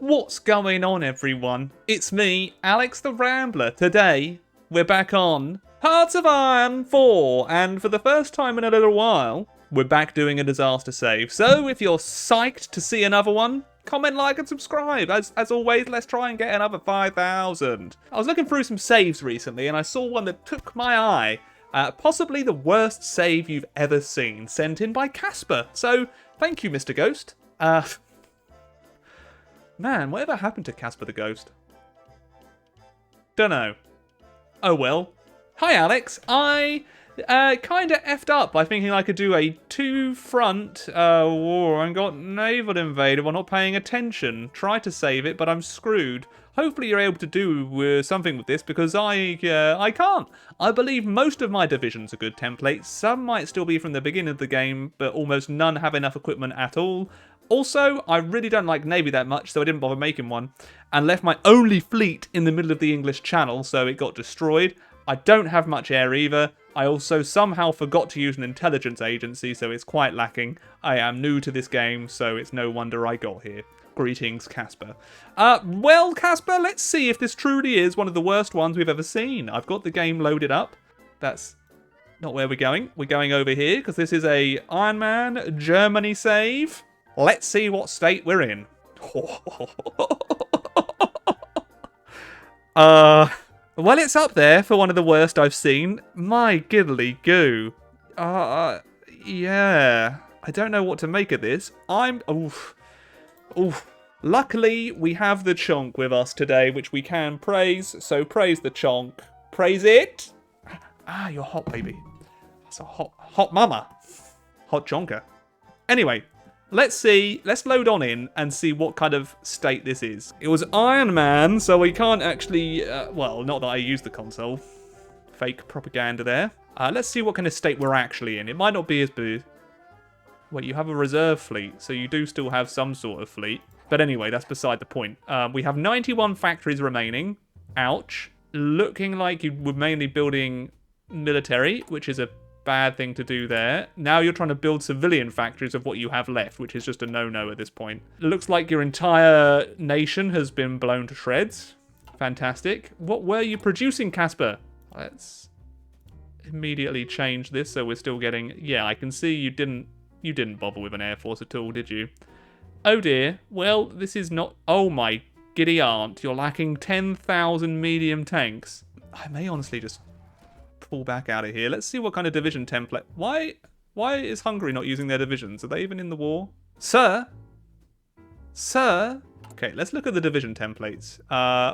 What's going on, everyone? It's me, Alex the Rambler. Today, we're back on Hearts of Iron 4, and for the first time in a little while, we're back doing a disaster save. So if you're psyched to see another one, comment, like, and subscribe. As always, let's try and get another 5,000. I was looking through some saves recently, and I saw one that took my eye. Possibly the worst save you've ever seen, sent in by Casper. So, thank you, Mr. Ghost. Man, whatever happened to Casper the Ghost? Dunno. Oh well. Hi, Alex. I kinda effed up by thinking I could do a two-front war and got naval invaded while not paying attention. Tried to save it, but I'm screwed. Hopefully you're able to do something with this, because I can't. I believe most of my divisions are good templates. Some might still be from the beginning of the game, but almost none have enough equipment at all. Also, I really don't like Navy that much, so I didn't bother making one, and left my only fleet in the middle of the English Channel, so it got destroyed. I don't have much air either. I also somehow forgot to use an intelligence agency, so it's quite lacking. I am new to this game, so it's no wonder I got here. Greetings, Casper. Well, Casper, let's see if this truly is one of the worst ones we've ever seen. I've got the game loaded up. That's not where we're going. We're going over here, because this is a Iron Man Germany save. Let's see what state we're in. Well, it's up there for one of the worst I've seen. My giddly goo. Yeah. I don't know what to make of this. Oof. Luckily, we have the chonk with us today, which we can praise. So praise the chonk. Praise it. Ah, you're hot, baby. That's a hot mama. Hot chonker. Anyway. Let's see, let's load on in and see what kind of state this is. It was Iron Man, so we can't actually, well, not that I used the console. Fake propaganda there. Let's see what kind of state we're actually in. It might not be as big. Wait, you have a reserve fleet, so you do still have some sort of fleet. But anyway, that's beside the point. We have 91 factories remaining. Ouch. Looking like you were mainly building military, which is a bad thing to do there. Now you're trying to build civilian factories of what you have left, which is just a no-no at this point. Looks like your entire nation has been blown to shreds. Fantastic. What were you producing, Casper? Let's immediately change this so we're still getting... Yeah, I can see you didn't bother with an air force at all, did you? Oh dear. Well, this is not... Oh my giddy aunt. You're lacking 10,000 medium tanks. I may honestly just pull back out of here. Let's see what kind of division template. Why is Hungary not using their divisions? Are they even in the war? Sir? Okay, let's look at the division templates.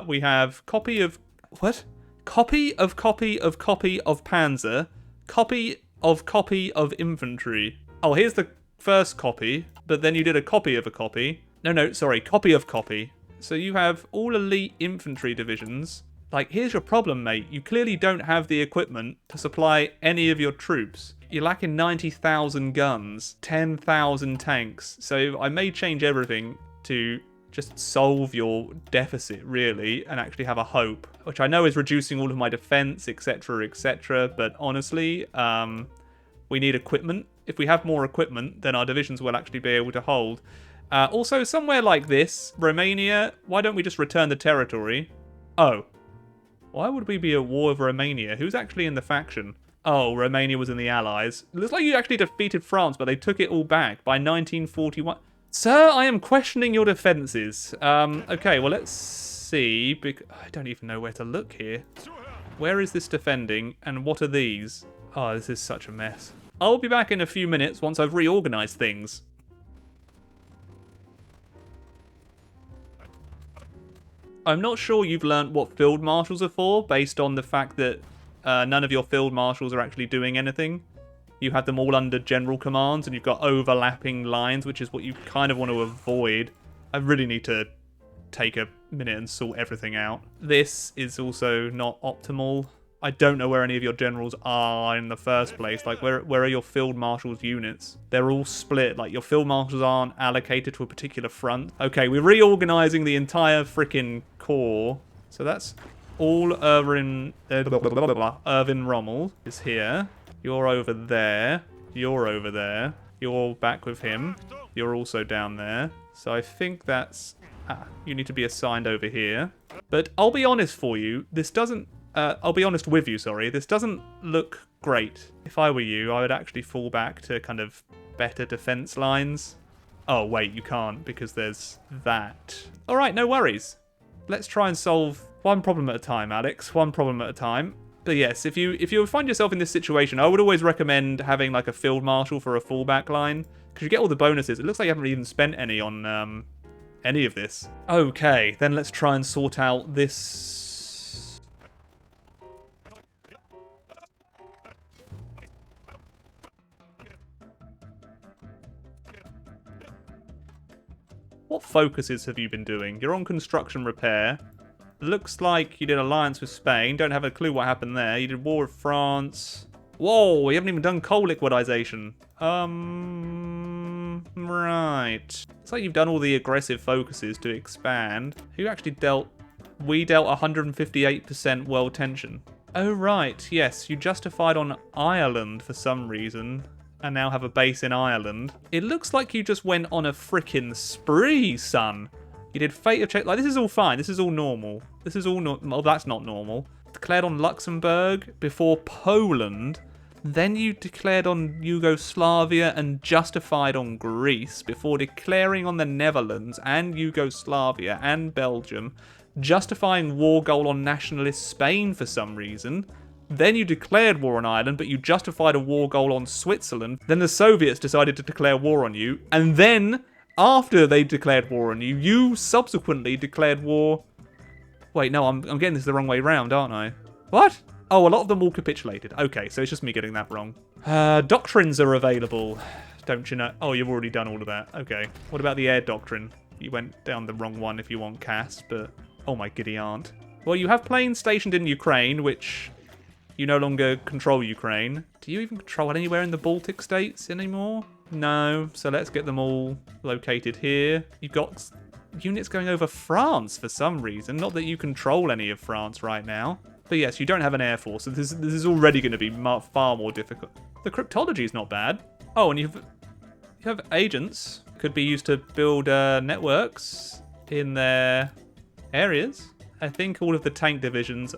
We have copy of... What? Copy of Panzer. Copy of infantry. Oh, here's the first copy, but then you did a copy of a copy. No, sorry, copy of copy. So you have all elite infantry divisions. Like, here's your problem, mate. You clearly don't have the equipment to supply any of your troops. You're lacking 90,000 guns, 10,000 tanks. So I may change everything to just solve your deficit, really, and actually have a hope, which I know is reducing all of my defense, etc., etc. But honestly, we need equipment. If we have more equipment, then our divisions will actually be able to hold. Also, somewhere like this, Romania, why don't we just return the territory? Oh. Why would we be at war with Romania? Who's actually in the faction? Oh, Romania was in the Allies. Looks like you actually defeated France, but they took it all back by 1941. Sir, I am questioning your defences. Okay, well, let's see. I don't even know where to look here. Where is this defending, and what are these? Oh, this is such a mess. I'll be back in a few minutes once I've reorganised things. I'm not sure you've learnt what field marshals are for, based on the fact that none of your field marshals are actually doing anything. You have them all under general commands, and you've got overlapping lines, which is what you kind of want to avoid. I really need to take a minute and sort everything out. This is also not optimal. I don't know where any of your generals are in the first place. Like, where are your field marshals' units? They're all split. Like, your field marshals aren't allocated to a particular front. Okay, we're reorganizing the entire freaking corps. So that's all Irvin Rommel is here. You're over there. You're over there. You're back with him. You're also down there. So I think that's Ah, you need to be assigned over here. But I'll be honest for you, this doesn't... I'll be honest with you, sorry. This doesn't look great. If I were you, I would actually fall back to kind of better defense lines. Oh, wait, you can't because there's that. All right, no worries. Let's try and solve one problem at a time, Alex. One problem at a time. But yes, if you find yourself in this situation, I would always recommend having like a field marshal for a fallback line because you get all the bonuses. It looks like you haven't even spent any on any of this. Okay, then let's try and sort out this. What focuses have you been doing? You're on construction repair. Looks like you did alliance with Spain. Don't have a clue what happened there. You did war with France. Whoa, we haven't even done coal liquidization. Right. Looks like you've done all the aggressive focuses to expand. Who actually dealt? We dealt 158% world tension. Oh, right. Yes, you justified on Ireland for some reason and now have a base in Ireland. It looks like you just went on a frickin' spree, son. You did fate of Czech. Like, this is all fine. This is all normal. This is all well, that's not normal. Declared on Luxembourg before Poland. Then you declared on Yugoslavia and justified on Greece before declaring on the Netherlands and Yugoslavia and Belgium, justifying war goal on nationalist Spain for some reason. Then you declared war on Ireland, but you justified a war goal on Switzerland. Then the Soviets decided to declare war on you. And then, after they declared war on you, you subsequently declared war... Wait, no, I'm getting this the wrong way round, aren't I? What? Oh, a lot of them all capitulated. Okay, so it's just me getting that wrong. Doctrines are available. Don't you know? Oh, you've already done all of that. Okay. What about the air doctrine? You went down the wrong one if you want CAS, but... Oh my giddy aunt. Well, you have planes stationed in Ukraine, which... You no longer control Ukraine. Do you even control anywhere in the Baltic states anymore? No, so let's get them all located here. You've got units going over France for some reason. Not that you control any of France right now. But yes, you don't have an air force, so this is already going to be far more difficult. The cryptology is not bad. Oh, and you have agents. Could be used to build networks in their areas. I think all of the tank divisions...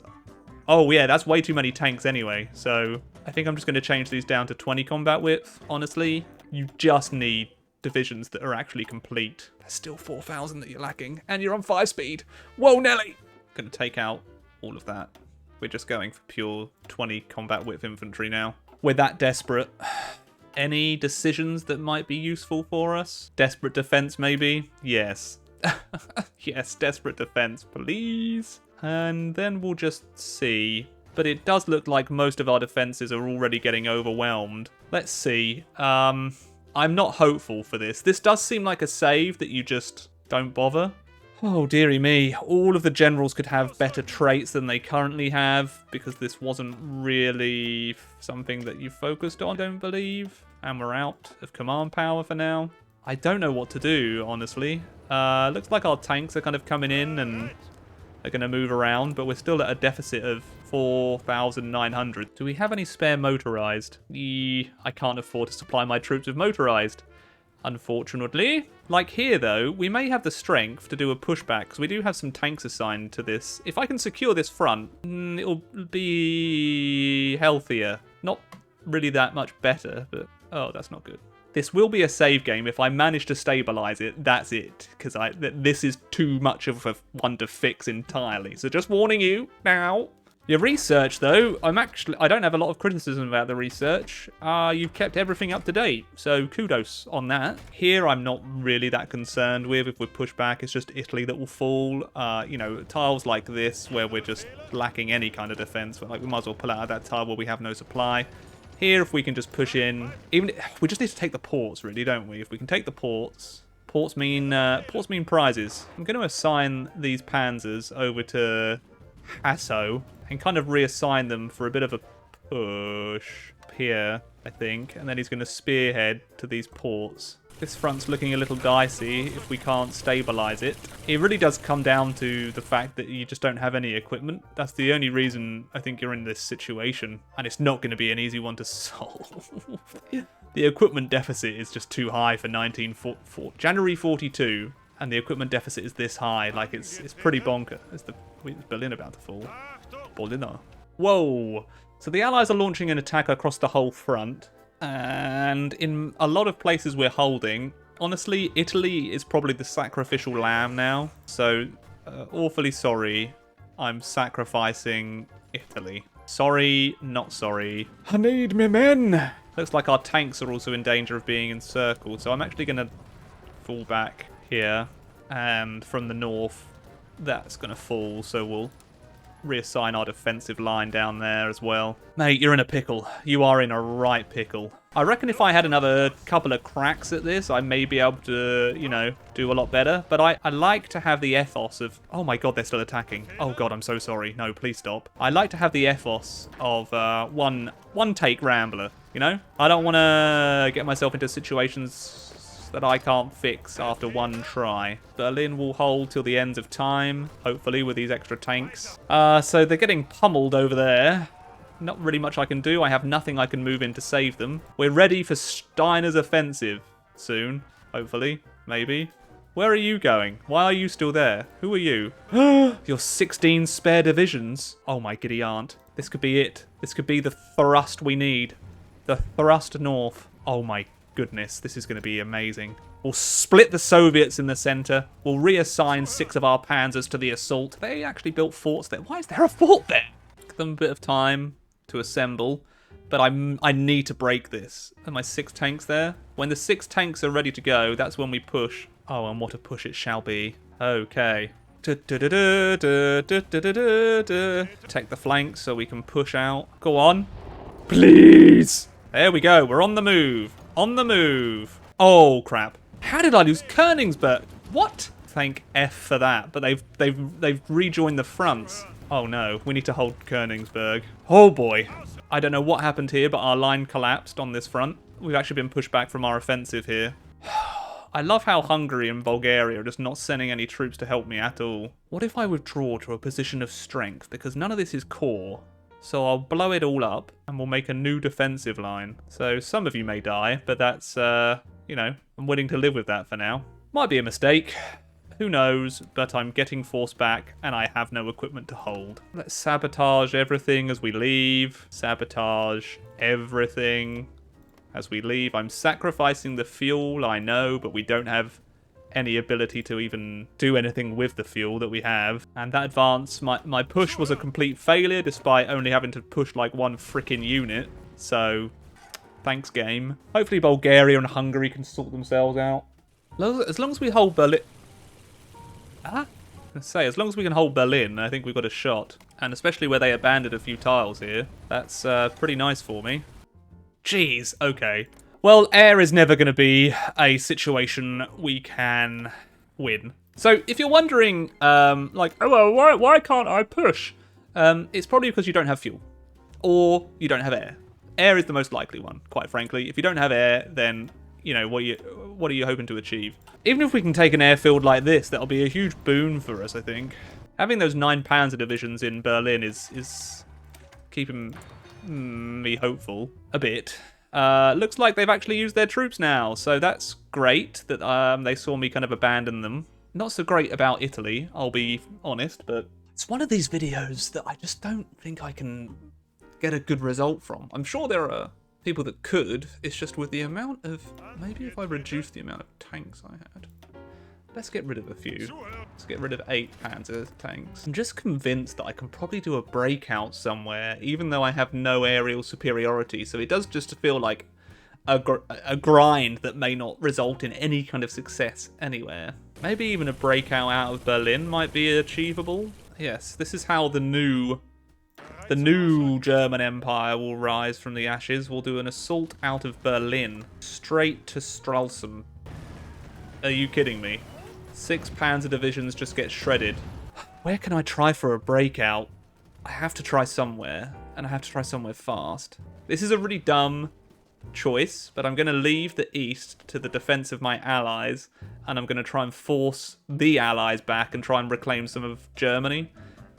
Oh yeah, that's way too many tanks anyway, so I think I'm just going to change these down to 20 combat width, honestly. You just need divisions that are actually complete. There's still 4,000 that you're lacking, and you're on 5 speed. Whoa, Nelly! Going to take out all of that. We're just going for pure 20 combat width infantry now. We're that desperate. Any decisions that might be useful for us? Desperate defense, maybe? Yes. Yes, desperate defense, please. And then we'll just see. But it does look like most of our defenses are already getting overwhelmed. Let's see. I'm not hopeful for this. This does seem like a save that you just don't bother. Oh, dearie me. All of the generals could have better traits than they currently have because this wasn't really something that you focused on, I don't believe. And we're out of command power for now. I don't know what to do, honestly. Looks like our tanks are kind of coming in and... are going to move around, but we're still at a deficit of 4,900. Do we have any spare motorized? I can't afford to supply my troops with motorized, unfortunately. Like here, though, we may have the strength to do a pushback, because we do have some tanks assigned to this. If I can secure this front, it'll be healthier. Not really that much better, but... Oh, that's not good. This will be a save game. If I manage to stabilize it, that's it. Because this is too much of a one to fix entirely. So just warning you now. Your research, though, I don't have a lot of criticism about the research. You've kept everything up to date. So kudos on that. Here, I'm not really that concerned with. If we push back, it's just Italy that will fall. You know, tiles like this, where we're just lacking any kind of defense. But, like, we might as well pull out of that tile where we have no supply. Here, if we can just push in, we just need to take the ports, really, don't we? If we can take the ports mean prizes. I'm going to assign these panzers over to Hasso and kind of reassign them for a bit of a push here, I think. And then he's going to spearhead to these ports. This front's looking a little dicey if we can't stabilize it. It really does come down to the fact that you just don't have any equipment. That's the only reason I think you're in this situation. And it's not going to be an easy one to solve. The equipment deficit is just too high for January 42. and the equipment deficit is this high. Like, it's pretty bonkers. Is Berlin about to fall? Berliner. Whoa! So the Allies are launching an attack across the whole front, and in a lot of places we're holding, honestly, Italy is probably the sacrificial lamb now. So, awfully sorry, I'm sacrificing Italy. Sorry, not sorry. I need me men! Looks like our tanks are also in danger of being encircled, so I'm actually going to fall back here. And from the north, that's going to fall, so we'll reassign our defensive line down there as well. Mate, you're in a pickle. You are in a right pickle. I reckon if I had another couple of cracks at this, I may be able to, you know, do a lot better. But I like to have the ethos of... Oh my god, they're still attacking. Oh god, I'm so sorry. No, please stop. I like to have the ethos of one take Rambler, you know? I don't want to get myself into situations that I can't fix after one try. Berlin will hold till the end of time, hopefully, with these extra tanks. So they're getting pummeled over there. Not really much I can do. I have nothing I can move in to save them. We're ready for Steiner's offensive soon, hopefully, maybe. Where are you going? Why are you still there? Who are you? Your 16 spare divisions. Oh my giddy aunt. This could be it. This could be the thrust we need. The thrust north. Oh my goodness, this is going to be amazing. We'll split the Soviets in the center. We'll reassign 6 of our panzers to the assault. They actually built forts there. Why is there a fort there? Give them a bit of time to assemble, but I need to break this. Are my 6 tanks there? When the 6 tanks are ready to go, that's when we push. Oh, and what a push it shall be. Okay. Protect the flanks so we can push out. Go on. Please. There we go. We're on the move. On the move. Oh, crap. How did I lose Königsberg? What? Thank F for that. But they've rejoined the fronts. Oh, no. We need to hold Königsberg. Oh, boy. I don't know what happened here, but our line collapsed on this front. We've actually been pushed back from our offensive here. I love how Hungary and Bulgaria are just not sending any troops to help me at all. What if I withdraw to a position of strength? Because none of this is core. So I'll blow it all up, and we'll make a new defensive line. So some of you may die, but that's, you know, I'm willing to live with that for now. Might be a mistake. Who knows, but I'm getting forced back, and I have no equipment to hold. Let's sabotage everything as we leave. Sabotage everything as we leave. I'm sacrificing the fuel, I know, but we don't have any ability to even do anything with the fuel that we have. And that advance, my push was a complete failure despite only having to push like one freaking unit. So, thanks game. Hopefully Bulgaria and Hungary can sort themselves out. As long as we hold Berlin... as long as we can hold Berlin, I think we've got a shot. And especially where they abandoned a few tiles here. That's pretty nice for me. Jeez, okay. Well, air is never going to be a situation we can win. So, if you're wondering, like, oh, well, why can't I push? It's probably because you don't have fuel. Or you don't have air. Air is the most likely one, quite frankly. If you don't have air, then, you know, what are you hoping to achieve? Even if we can take an airfield like this, that'll be a huge boon for us, I think. Having those 9 Panzer divisions in Berlin is keeping me hopeful a bit. Looks like they've actually used their troops now, so that's great that they saw me kind of abandon them. Not so great about Italy, I'll be honest, but it's one of these videos that I just don't think I can get a good result from. I'm sure there are people that could, it's just with the amount of... Maybe if I reduce the amount of tanks I had. Let's get rid of a few. Let's get rid of 8 Panzer tanks. I'm just convinced that I can probably do a breakout somewhere, even though I have no aerial superiority. So it does just feel like a grind that may not result in any kind of success anywhere. Maybe even a breakout out of Berlin might be achievable. Yes, this is how the new German Empire will rise from the ashes. We'll do an assault out of Berlin, straight to Stralsund. Are you kidding me? 6 Panzer divisions just get shredded. Where can I try for a breakout? I have to try somewhere, and I have to try somewhere fast. This is a really dumb choice, but I'm going to leave the east to the defense of my allies, and I'm going to try and force the allies back and try and reclaim some of Germany.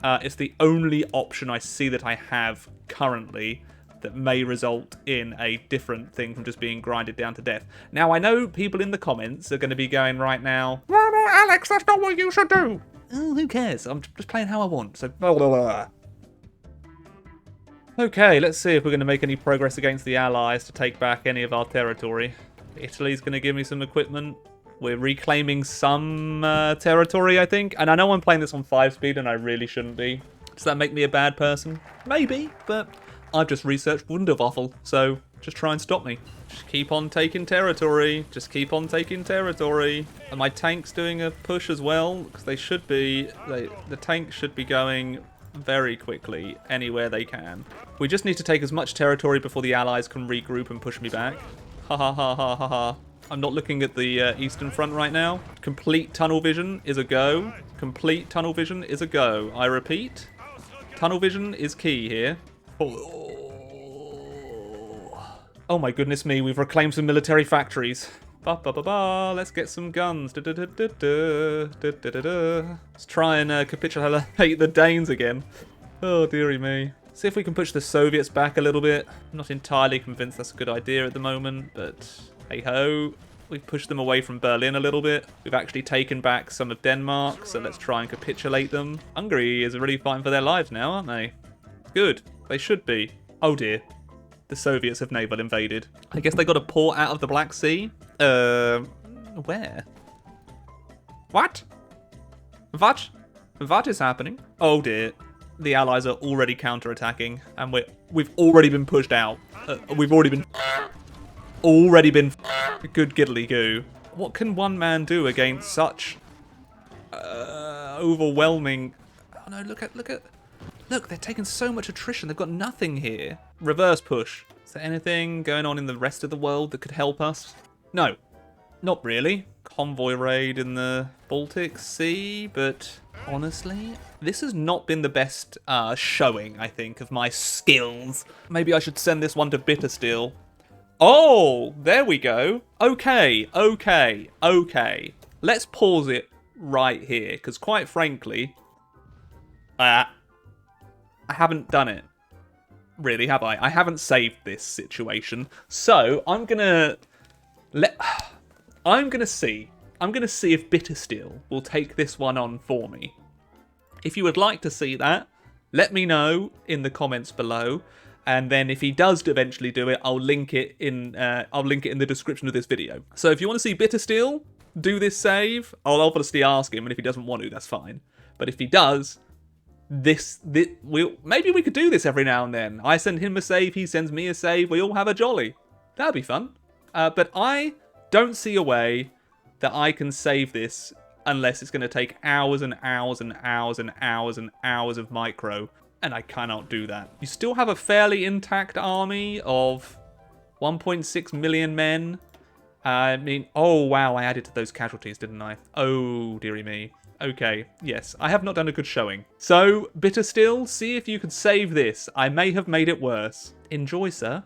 It's the only option I see that I have currently that may result in a different thing from just being grinded down to death. Now, I know people in the comments are going to be going right now, No, Alex, that's not what you should do. Oh, who cares? I'm just playing how I want. So, blah, blah, blah. Okay, let's see if we're going to make any progress against the Allies to take back any of our territory. Italy's going to give me some equipment. We're reclaiming some territory, I think. And I know I'm playing this on 5-speed and I really shouldn't be. Does that make me a bad person? Maybe, but I've just researched Wunderwaffel, so just try and stop me. Just keep on taking territory. Just keep on taking territory. Are my tanks doing a push as well? Because they should be. The tanks should be going very quickly anywhere they can. We just need to take as much territory before the Allies can regroup and push me back. Ha ha ha ha ha ha. I'm not looking at the Eastern Front right now. Complete tunnel vision is a go. Complete tunnel vision is a go. I repeat, tunnel vision is key here. Oh my goodness me, we've reclaimed some military factories. Ba ba ba ba, let's get some guns. Da, da, da, da, da, da, da, da, da. Let's try and capitulate the Danes again. Oh dearie me. See if we can push the Soviets back a little bit. I'm not entirely convinced that's a good idea at the moment, but hey ho. We've pushed them away from Berlin a little bit. We've actually taken back some of Denmark, so let's try and capitulate them. Hungary is really fighting for their lives now, aren't they? Good. They should be. Oh dear. The Soviets have naval invaded. I guess they got a port out of the Black Sea. Where? What? What is happening? Oh dear. The Allies are already counter-attacking, and we've already been pushed out. We've already been good giddly goo. What can one man do against such overwhelming? Oh no! Look, they're taking so much attrition. They've got nothing here. Reverse push. Is there anything going on in the rest of the world that could help us? No, not really. Convoy raid in the Baltic Sea, but honestly, this has not been the best showing, I think, of my skills. Maybe I should send this one to Bittersteel. Oh, there we go. Okay. Let's pause it right here, because quite frankly, I haven't done it. Really, have I? I haven't saved this situation. So, I'm gonna see if Bittersteel will take this one on for me. If you would like to see that, let me know in the comments below. And then if he does eventually do it, I'll link it in the description of this video. So if you want to see Bittersteel do this save, I'll obviously ask him, and if he doesn't want to, that's fine. But if he does, maybe we could do this every now and then. I send him a save, he sends me a save, we all have a jolly. That'd be fun. But I don't see a way that I can save this unless it's going to take hours and hours and hours and hours and hours of micro. And I cannot do that. You still have a fairly intact army of 1.6 million men. I mean, oh wow, I added to those casualties, didn't I? Oh, dearie me. Okay, yes, I have not done a good showing. So, Bittersteel, see if you could save this. I may have made it worse. Enjoy, sir.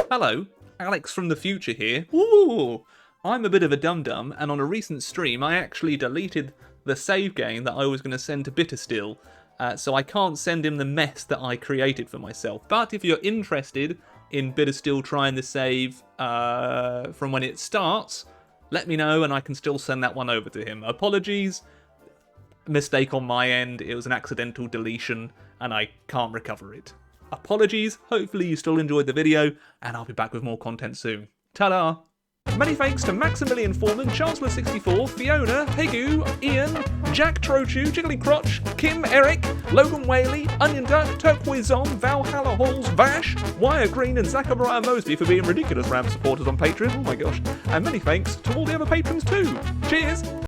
Hello, Alex from the future here. Ooh, I'm a bit of a dum-dum, and on a recent stream, I actually deleted the save game that I was going to send to Bittersteel. So I can't send him the mess that I created for myself. But if you're interested in Bittersteel trying the save from when it starts, let me know and I can still send that one over to him. Apologies. Mistake on my end. It was an accidental deletion and I can't recover it. Apologies. Hopefully you still enjoyed the video and I'll be back with more content soon. Ta-da! Many thanks to Maximilian Foreman, Chancellor64, Fiona, Hegu, Ian, Jack Trochu, Jiggly Crotch, Kim, Eric, Logan Whaley, Onion Duck, Turquoise Zom, Valhalla Halls, Vash, Wire Green, and Zachariah Mosby for being ridiculous Ram supporters on Patreon. Oh my gosh. And many thanks to all the other patrons too. Cheers!